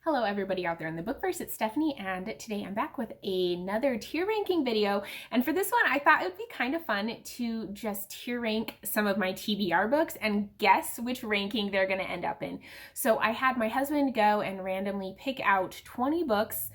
Hello everybody out there in the bookverse, it's Stephanie, and today I'm back with another tier ranking video. And for this one, I thought it would be kind of fun to just tier rank some of my TBR books and guess which ranking they're going to end up in. So I had my husband go and randomly pick out 20 books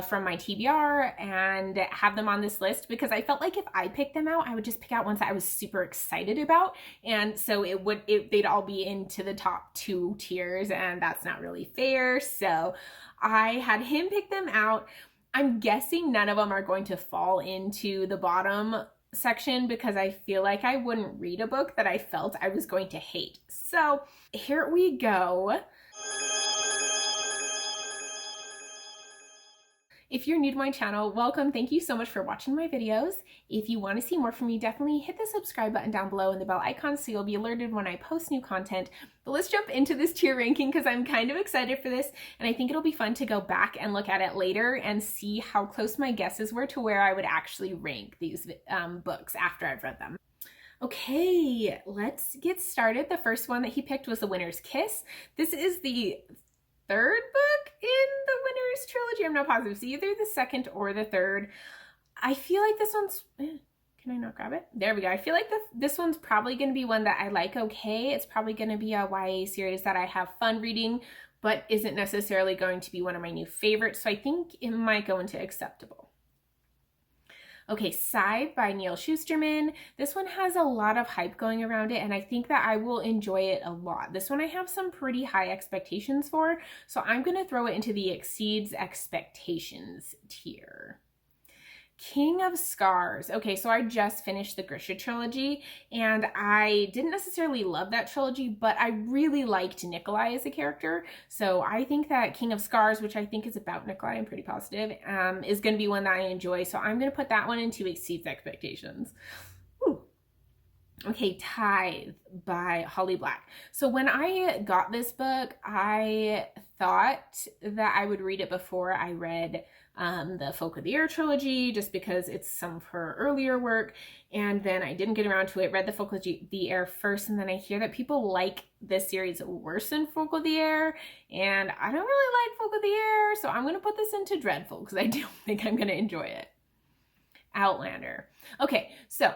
from my TBR and have them on this list because I felt like if I picked them out, I would just pick out ones that I was super excited about. And so they'd all be into the top 2 tiers, and that's not really fair. So I had him pick them out. I'm guessing none of them are going to fall into the bottom section because I feel like I wouldn't read a book that I felt I was going to hate. So here we go. If you're new to my channel, welcome. Thank you so much for watching my videos. If you want to see more from me, definitely hit the subscribe button down below and the bell icon so you'll be alerted when I post new content. But let's jump into this tier ranking because I'm kind of excited for this, and I think it'll be fun to go back and look at it later and see how close my guesses were to where I would actually rank these books after I've read them. Okay, let's get started. The first one that he picked was The Winter's Kiss. This is the third book in the Winter's trilogy. I'm not positive. It's either the second or the third. I feel like this one's... Can I not grab it? There we go. I feel like this one's probably going to be one that I like okay. It's probably going to be a YA series that I have fun reading, but isn't necessarily going to be one of my new favorites. So I think it might go into acceptable. Okay, Scythe by Neil Shusterman. This one has a lot of hype going around it, and I think that I will enjoy it a lot. This one I have some pretty high expectations for, so I'm going to throw it into the exceeds expectations tier. King of Scars. Okay, so I just finished the Grisha trilogy, and I didn't necessarily love that trilogy, but I really liked Nikolai as a character. So I think that King of Scars, which I think is about Nikolai, I'm pretty positive, is going to be one that I enjoy. So I'm going to put that one into exceeds expectations. Ooh. Okay, Tithe by Holly Black. So when I got this book, I thought that I would read it before I read the Folk of the Air trilogy, just because it's some of her earlier work, and then I didn't get around to it. Read the Folk of the Air first, and then I hear that people like this series worse than Folk of the Air, and I don't really like Folk of the Air, so I'm going to put this into dreadful because I don't think I'm going to enjoy it. Outlander. Okay, so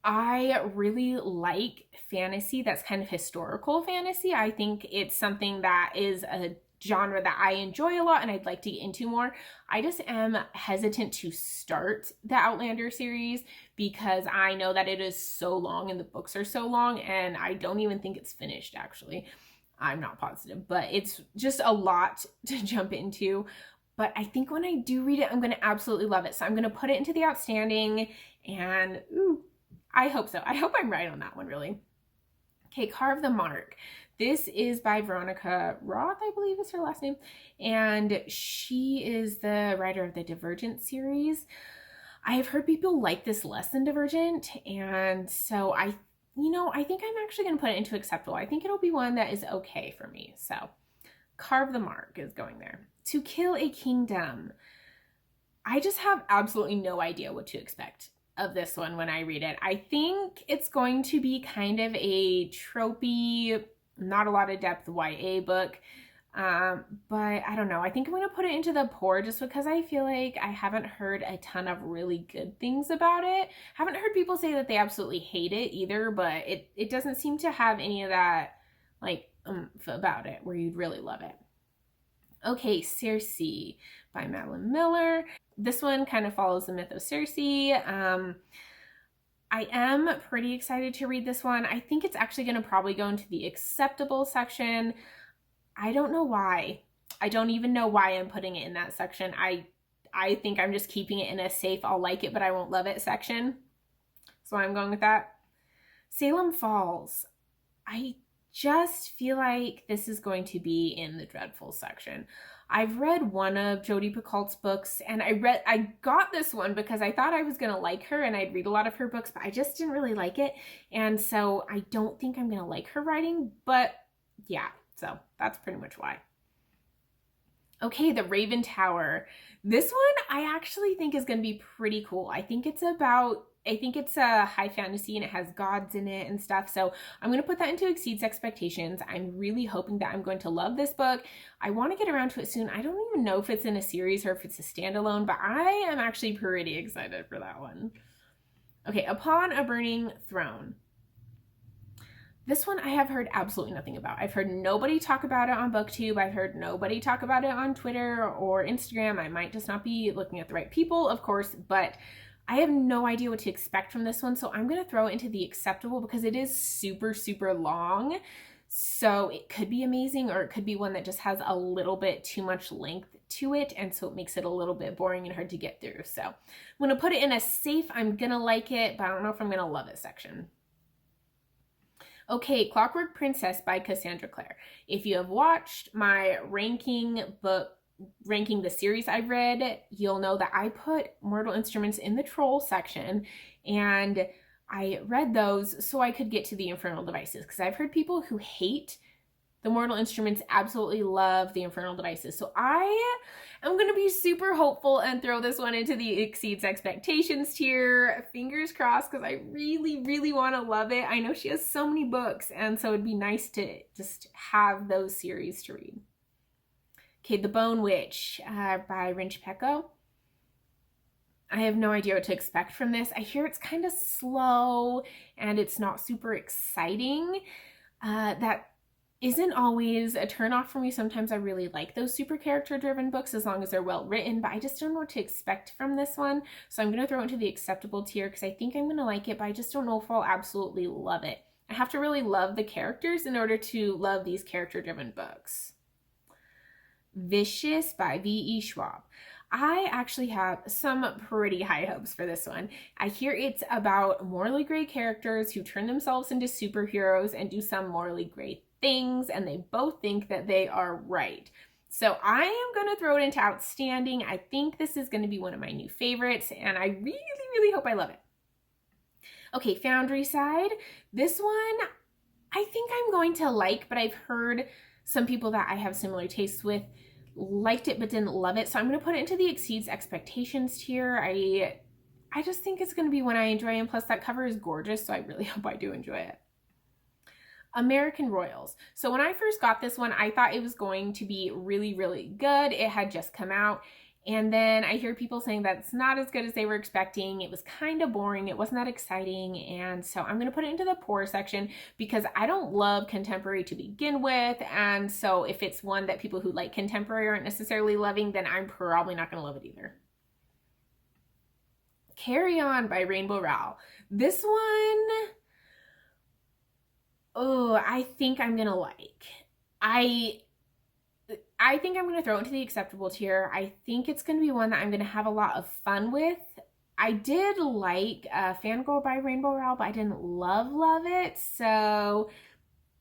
I really like fantasy that's kind of historical fantasy. I think it's something that is a genre that I enjoy a lot and I'd like to get into more. I just am hesitant to start the Outlander series because I know that it is so long and the books are so long, and I don't even think it's finished actually. I'm not positive, but it's just a lot to jump into. But I think when I do read it, I'm going to absolutely love it. So I'm going to put it into the outstanding, and ooh, I hope so. I hope I'm right on that one, really. Okay, Carve the Monarch. This is by Veronica Roth, I believe is her last name, and she is the writer of the Divergent series. I have heard people like this less than Divergent, and so I think I'm actually going to put it into acceptable. I think it'll be one that is okay for me. So Carve the Mark is going there. To Kill a Kingdom. I just have absolutely no idea what to expect of this one when I read it. I think it's going to be kind of a tropey, not a lot of depth YA book, but I don't know. I think I'm going to put it into the poor just because I feel like I haven't heard a ton of really good things about it. Haven't heard people say that they absolutely hate it either, but it doesn't seem to have any of that like about it where you'd really love it. Okay, Circe by Madeline Miller. This one kind of follows the myth of Circe. I am pretty excited to read this one. I think it's actually going to probably go into the acceptable section. I don't know why. I don't even know why I'm putting it in that section. I think I'm just keeping it in a safe, I'll like it, but I won't love it section. So I'm going with that. Salem Falls. I just feel like this is going to be in the dreadful section. I've read one of Jodi Picoult's books, and I got this one because I thought I was going to like her and I'd read a lot of her books, but I just didn't really like it. And so I don't think I'm going to like her writing, but yeah, so that's pretty much why. Okay, The Raven Tower. This one I actually think is going to be pretty cool. I think it's about I think it's a high fantasy and it has gods in it and stuff. So I'm going to put that into Exceeds Expectations. I'm really hoping that I'm going to love this book. I want to get around to it soon. I don't even know if it's in a series or if it's a standalone, but I am actually pretty excited for that one. Okay, Upon a Burning Throne. This one I have heard absolutely nothing about. I've heard nobody talk about it on BookTube. I've heard nobody talk about it on Twitter or Instagram. I might just not be looking at the right people, of course, but I have no idea what to expect from this one. So I'm going to throw it into the acceptable because it is super, super long. So it could be amazing, or it could be one that just has a little bit too much length to it, and so it makes it a little bit boring and hard to get through. So I'm going to put it in a safe, I'm going to like it, but I don't know if I'm going to love it section. Okay, Clockwork Princess by Cassandra Clare. If you have watched my ranking the series I've read, you'll know that I put Mortal Instruments in the troll section, and I read those so I could get to the Infernal Devices, because I've heard people who hate the Mortal Instruments absolutely love the Infernal Devices. So I am going to be super hopeful and throw this one into the Exceeds Expectations tier. Fingers crossed, because I really, really want to love it. I know she has so many books, and so it'd be nice to just have those series to read. Okay, The Bone Witch by Rinch Pecco. I have no idea what to expect from this. I hear it's kind of slow and it's not super exciting. That isn't always a turnoff for me. Sometimes I really like those super character driven books as long as they're well written, but I just don't know what to expect from this one. So I'm going to throw it into the acceptable tier because I think I'm going to like it, but I just don't know if I'll absolutely love it. I have to really love the characters in order to love these character driven books. Vicious by V.E. Schwab. I actually have some pretty high hopes for this one. I hear it's about morally gray characters who turn themselves into superheroes and do some morally gray things, and they both think that they are right. So I am going to throw it into outstanding. I think this is going to be one of my new favorites, and I really, really hope I love it. Okay, Foundry Side. This one I think I'm going to like, but I've heard some people that I have similar tastes with liked it but didn't love it. So I'm going to put it into the Exceeds Expectations tier. I just think it's going to be one I enjoy, and plus that cover is gorgeous, so I really hope I do enjoy it. American Royals. So when I first got this one, I thought it was going to be really, really good. It had just come out, and then I hear people saying that it's not as good as they were expecting. It was kind of boring. It wasn't that exciting, and so I'm going to put it into the poor section because I don't love contemporary to begin with, and so if it's one that people who like contemporary aren't necessarily loving, then I'm probably not going to love it either. Carry On by Rainbow Rowell. This one, I think I'm gonna like. I think I'm gonna throw it into the acceptable tier. I think it's gonna be one that I'm gonna have a lot of fun with. I did like Fangirl by Rainbow Rowell, but I didn't love it. So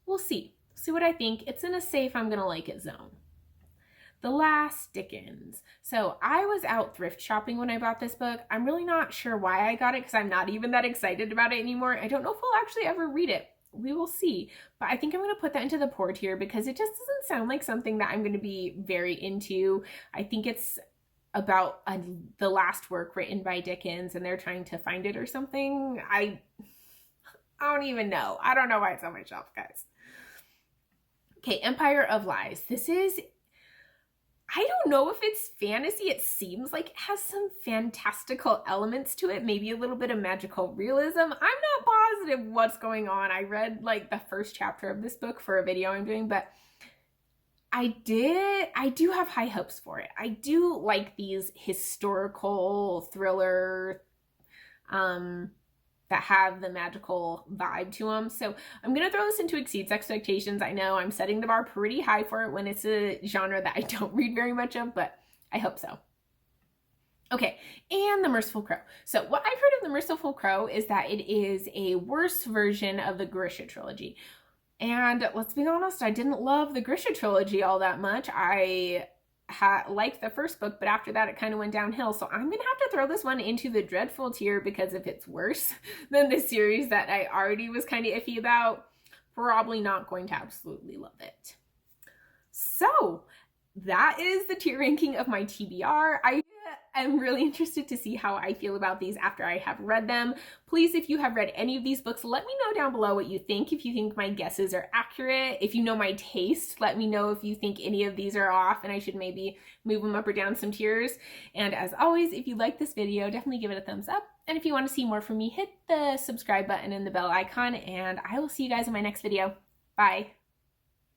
we'll see. See what I think. It's in a safe I'm gonna like it zone. The Last Dickens. So I was out thrift shopping when I bought this book. I'm really not sure why I got it because I'm not even that excited about it anymore. I don't know if I'll actually ever read it. We will see. But I think I'm going to put that into the poor tier because it just doesn't sound like something that I'm going to be very into. I think it's about the last work written by Dickens and they're trying to find it or something. I don't even know. I don't know why it's on my shelf, guys. Okay, Empire of Lies. This is, I don't know if it's fantasy. It seems like it has some fantastical elements to it, maybe a little bit of magical realism. I'm not positive what's going on. I read like the first chapter of this book for a video I'm doing, but I do have high hopes for it. I do like these historical thriller that have the magical vibe to them. So I'm going to throw this into Exceeds Expectations. I know I'm setting the bar pretty high for it when it's a genre that I don't read very much of, but I hope so. Okay, and The Merciful Crow. So what I've heard of The Merciful Crow is that it is a worse version of the Grisha trilogy. And let's be honest, I didn't love the Grisha trilogy all that much. I liked the first book, but after that it kind of went downhill. So I'm gonna have to throw this one into the dreadful tier because if it's worse than the series that I already was kind of iffy about, probably not going to absolutely love it. So that is the tier ranking of my TBR. I I'm really interested to see how I feel about these after I have read them. Please, if you have read any of these books, let me know down below what you think. If you think my guesses are accurate, if you know my taste, let me know if you think any of these are off and I should maybe move them up or down some tiers. And as always, if you like this video, definitely give it a thumbs up. And if you want to see more from me, hit the subscribe button and the bell icon, and I will see you guys in my next video. Bye.